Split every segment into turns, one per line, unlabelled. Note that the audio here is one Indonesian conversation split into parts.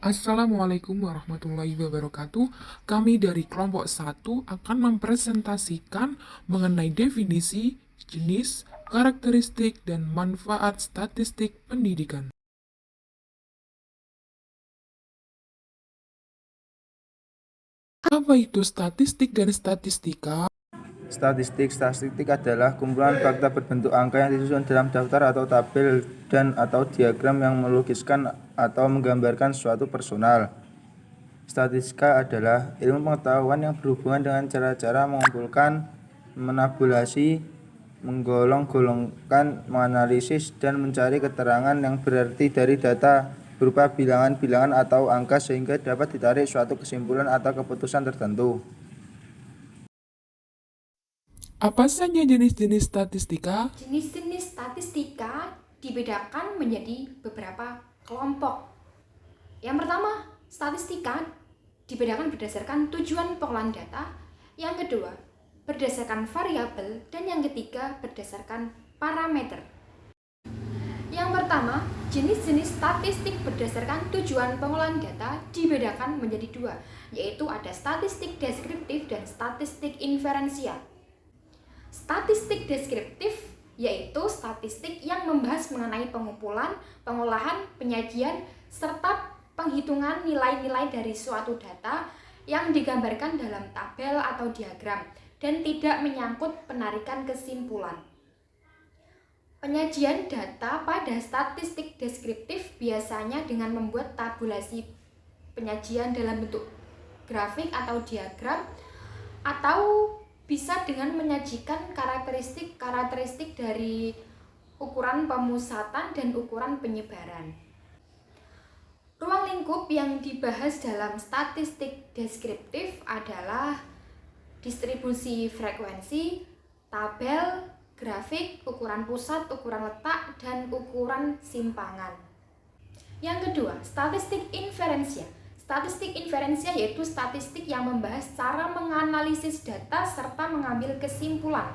Assalamualaikum warahmatullahi wabarakatuh. Kami dari kelompok 1 akan mempresentasikan mengenai definisi, jenis, karakteristik, dan manfaat statistik pendidikan. Apa itu statistik dan statistika?
Statistik adalah kumpulan fakta berbentuk angka yang disusun dalam daftar atau tabel atau diagram yang melukiskan atau menggambarkan suatu personal. Statistika adalah ilmu pengetahuan yang berhubungan dengan cara-cara mengumpulkan, menabulasi, menggolong-golongkan, menganalisis, dan mencari keterangan yang berarti dari data berupa bilangan-bilangan atau angka sehingga dapat ditarik suatu kesimpulan atau keputusan tertentu.
Apa saja jenis-jenis statistika?
Jenis-jenis statistika dibedakan menjadi beberapa kelompok. Yang pertama, statistika dibedakan berdasarkan tujuan pengolahan data. Yang kedua, berdasarkan variabel. Dan yang ketiga, berdasarkan parameter. Yang pertama, jenis-jenis statistik berdasarkan tujuan pengolahan data dibedakan menjadi dua, yaitu ada statistik deskriptif dan statistik inferensial. Statistik deskriptif yaitu statistik yang membahas mengenai pengumpulan, pengolahan, penyajian, serta penghitungan nilai-nilai dari suatu data yang digambarkan dalam tabel atau diagram dan tidak menyangkut penarikan kesimpulan. Penyajian data pada statistik deskriptif biasanya dengan membuat tabulasi penyajian dalam bentuk grafik atau diagram, atau bisa dengan menyajikan karakteristik dari ukuran pemusatan dan ukuran penyebaran. Ruang lingkup yang dibahas dalam statistik deskriptif adalah distribusi frekuensi, tabel, grafik, ukuran pusat, ukuran letak, dan ukuran simpangan. Yang kedua, statistik inferensial. Statistik inferensial yaitu statistik yang membahas cara menganalisis data serta mengambil kesimpulan.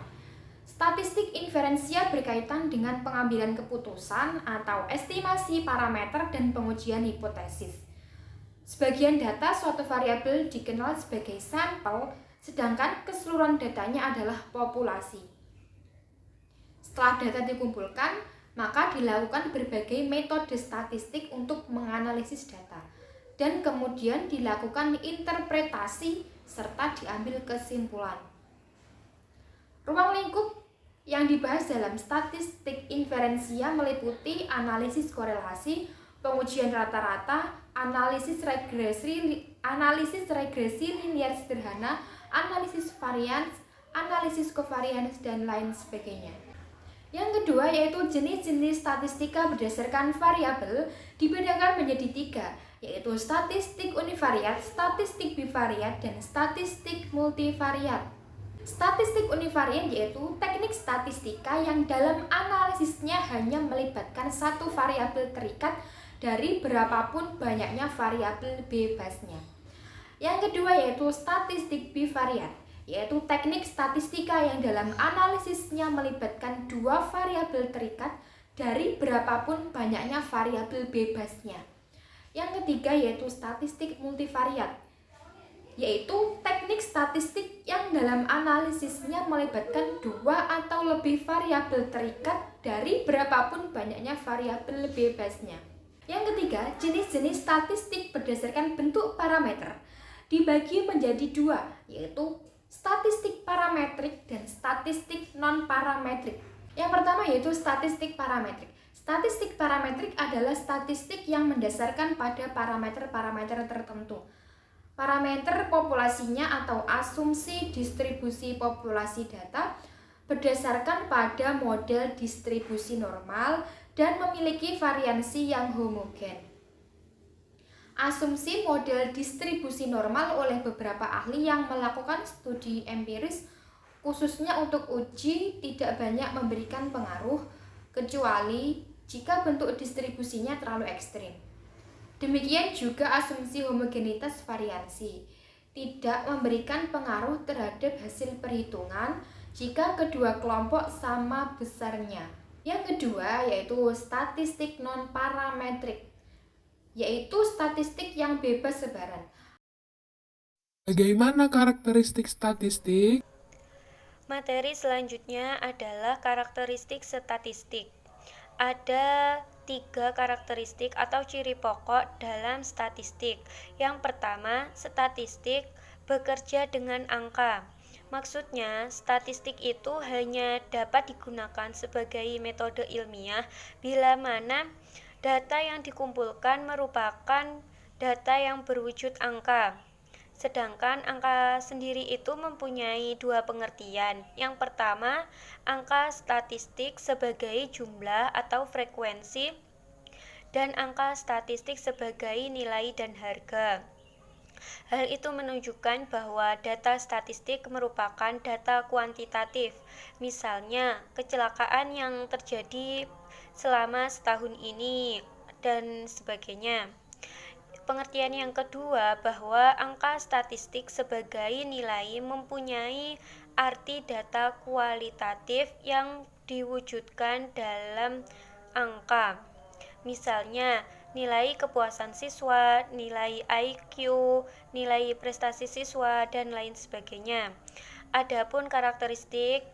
Statistik inferensial berkaitan dengan pengambilan keputusan atau estimasi parameter dan pengujian hipotesis. Sebagian data suatu variabel dikenal sebagai sampel, sedangkan keseluruhan datanya adalah populasi. Setelah data dikumpulkan, maka dilakukan berbagai metode statistik untuk menganalisis data, dan kemudian dilakukan interpretasi serta diambil kesimpulan. Ruang lingkup yang dibahas dalam statistik inferensial meliputi analisis korelasi, pengujian rata-rata, analisis regresi linier sederhana, analisis varians, analisis covariance, dan lain sebagainya. Yang kedua yaitu jenis-jenis statistika berdasarkan variabel dibedakan menjadi tiga, yaitu statistik univariat, statistik bivariat, dan statistik multivariat. Statistik univariat yaitu teknik statistika yang dalam analisisnya hanya melibatkan satu variabel terikat dari berapapun banyaknya variabel bebasnya. Yang kedua yaitu statistik bivariat, yaitu teknik statistika yang dalam analisisnya melibatkan dua variabel terikat dari berapapun banyaknya variabel bebasnya. Yang ketiga yaitu statistik multivariat, yaitu teknik statistik yang dalam analisisnya melibatkan dua atau lebih variabel terikat dari berapapun banyaknya variabel bebasnya. Yang ketiga, jenis-jenis statistik berdasarkan bentuk parameter dibagi menjadi dua, yaitu statistik parametrik dan statistik non-parametrik. Yang pertama yaitu statistik parametrik. Statistik parametrik adalah statistik yang mendasarkan pada parameter-parameter tertentu. Parameter populasinya atau asumsi distribusi populasi data berdasarkan pada model distribusi normal dan memiliki variansi yang homogen. Asumsi model distribusi normal oleh beberapa ahli yang melakukan studi empiris khususnya untuk uji tidak banyak memberikan pengaruh kecuali jika bentuk distribusinya terlalu ekstrim. Demikian juga asumsi homogenitas variansi tidak memberikan pengaruh terhadap hasil perhitungan jika kedua kelompok sama besarnya. Yang kedua yaitu statistik non-parametrik, yaitu statistik statistik yang bebas sebaran.
Bagaimana karakteristik statistik?
Materi selanjutnya adalah karakteristik statistik. Ada 3 karakteristik atau ciri pokok dalam statistik. Yang pertama, statistik bekerja dengan angka. Maksudnya, statistik itu hanya dapat digunakan sebagai metode ilmiah bila mana data yang dikumpulkan merupakan data yang berwujud angka. Sedangkan angka sendiri itu mempunyai dua pengertian. Yang pertama, angka statistik sebagai jumlah atau frekuensi, dan angka statistik sebagai nilai dan harga. Hal itu menunjukkan bahwa data statistik merupakan data kuantitatif. Misalnya, kecelakaan yang terjadi selama setahun ini dan sebagainya. Pengertian yang kedua bahwa angka statistik sebagai nilai mempunyai arti data kualitatif yang diwujudkan dalam angka. Misalnya, nilai kepuasan siswa, nilai IQ, nilai prestasi siswa, dan lain sebagainya. Adapun karakteristik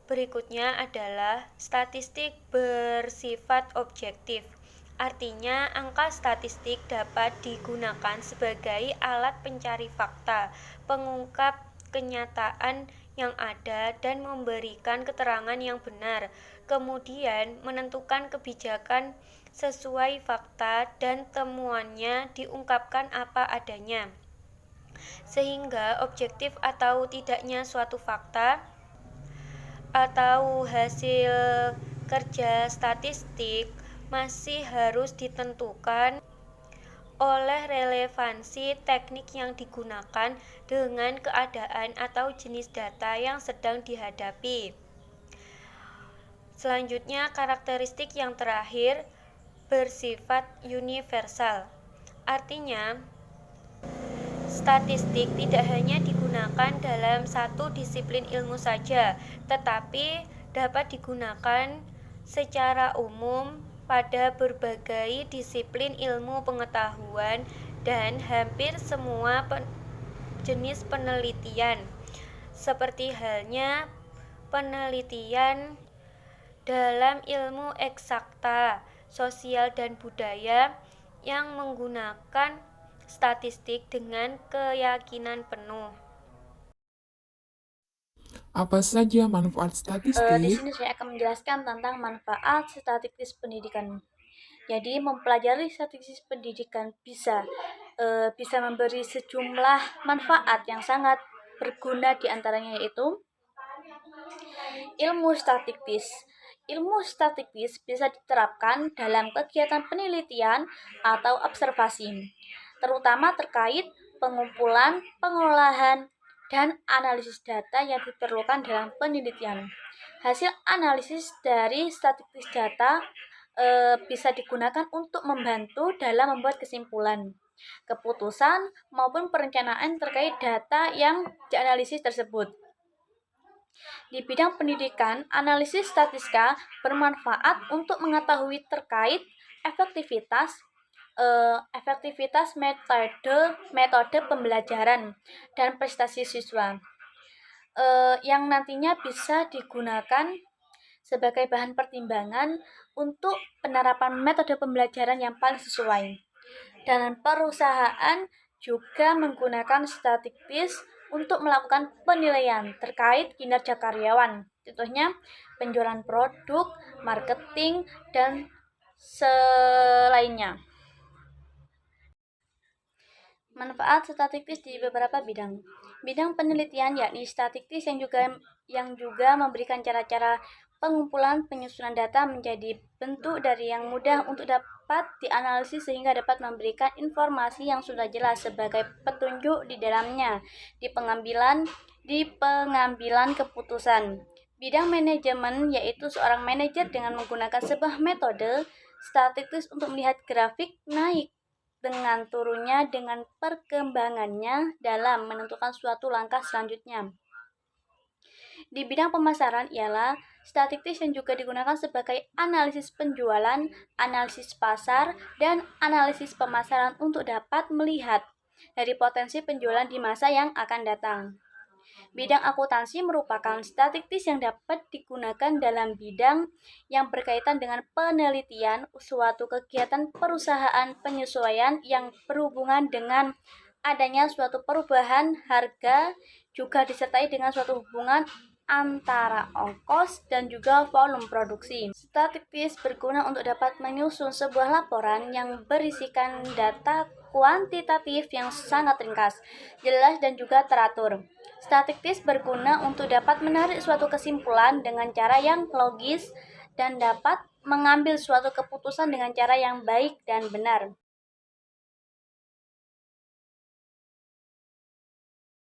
berikutnya adalah statistik bersifat objektif. Artinya, angka statistik dapat digunakan sebagai alat pencari fakta, pengungkap kenyataan yang ada, dan memberikan keterangan yang benar, kemudian menentukan kebijakan sesuai fakta dan temuannya diungkapkan apa adanya. Sehingga objektif atau tidaknya suatu fakta atau hasil kerja statistik masih harus ditentukan oleh relevansi teknik yang digunakan dengan keadaan atau jenis data yang sedang dihadapi. Selanjutnya, karakteristik yang terakhir bersifat universal. Artinya, statistik tidak hanya digunakan dalam satu disiplin ilmu saja, tetapi dapat digunakan secara umum pada berbagai disiplin ilmu pengetahuan dan hampir semua jenis penelitian, seperti halnya penelitian dalam ilmu eksakta, sosial dan budaya yang menggunakan statistik dengan keyakinan penuh.
Apa saja manfaat
Di
statistik?
sini saya akan menjelaskan tentang manfaat statistik pendidikan. Jadi mempelajari statistik pendidikan bisa memberi sejumlah manfaat yang sangat berguna, diantaranya yaitu ilmu statistik. Ilmu statistik bisa diterapkan dalam kegiatan penelitian atau observasi, terutama terkait pengumpulan, pengolahan, dan analisis data yang diperlukan dalam penelitian. Hasil analisis dari statistik data bisa digunakan untuk membantu dalam membuat kesimpulan, keputusan, maupun perencanaan terkait data yang dianalisis tersebut. Di bidang pendidikan, analisis statistika bermanfaat untuk mengetahui terkait efektivitas metode pembelajaran dan prestasi siswa, yang nantinya bisa digunakan sebagai bahan pertimbangan untuk penerapan metode pembelajaran yang paling sesuai. Dan perusahaan juga menggunakan statistik untuk melakukan penilaian terkait kinerja karyawan. Contohnya penjualan produk, marketing, dan selainnya. Manfaat statistik di beberapa bidang. Bidang penelitian yakni statistik yang juga memberikan cara-cara pengumpulan penyusunan data menjadi bentuk dari yang mudah untuk dapat dianalisis sehingga dapat memberikan informasi yang sudah jelas sebagai petunjuk di dalamnya di pengambilan keputusan. Bidang manajemen yaitu seorang manajer dengan menggunakan sebuah metode statistik untuk melihat grafik naik dengan turunnya dengan perkembangannya dalam menentukan suatu langkah selanjutnya. di bidang pemasaran ialah statistik yang juga digunakan sebagai analisis penjualan, analisis pasar, dan analisis pemasaran untuk dapat melihat dari potensi penjualan di masa yang akan datang. Bidang akuntansi merupakan statistik yang dapat digunakan dalam bidang yang berkaitan dengan penelitian suatu kegiatan perusahaan penyesuaian yang berhubungan dengan adanya suatu perubahan harga, juga disertai dengan suatu hubungan antara ongkos dan juga volume produksi. Statistik berguna untuk dapat menyusun sebuah laporan yang berisikan data kuantitatif yang sangat ringkas, jelas dan juga teratur. Statistik berguna untuk dapat menarik suatu kesimpulan dengan cara yang logis dan dapat mengambil suatu keputusan dengan cara yang baik dan benar.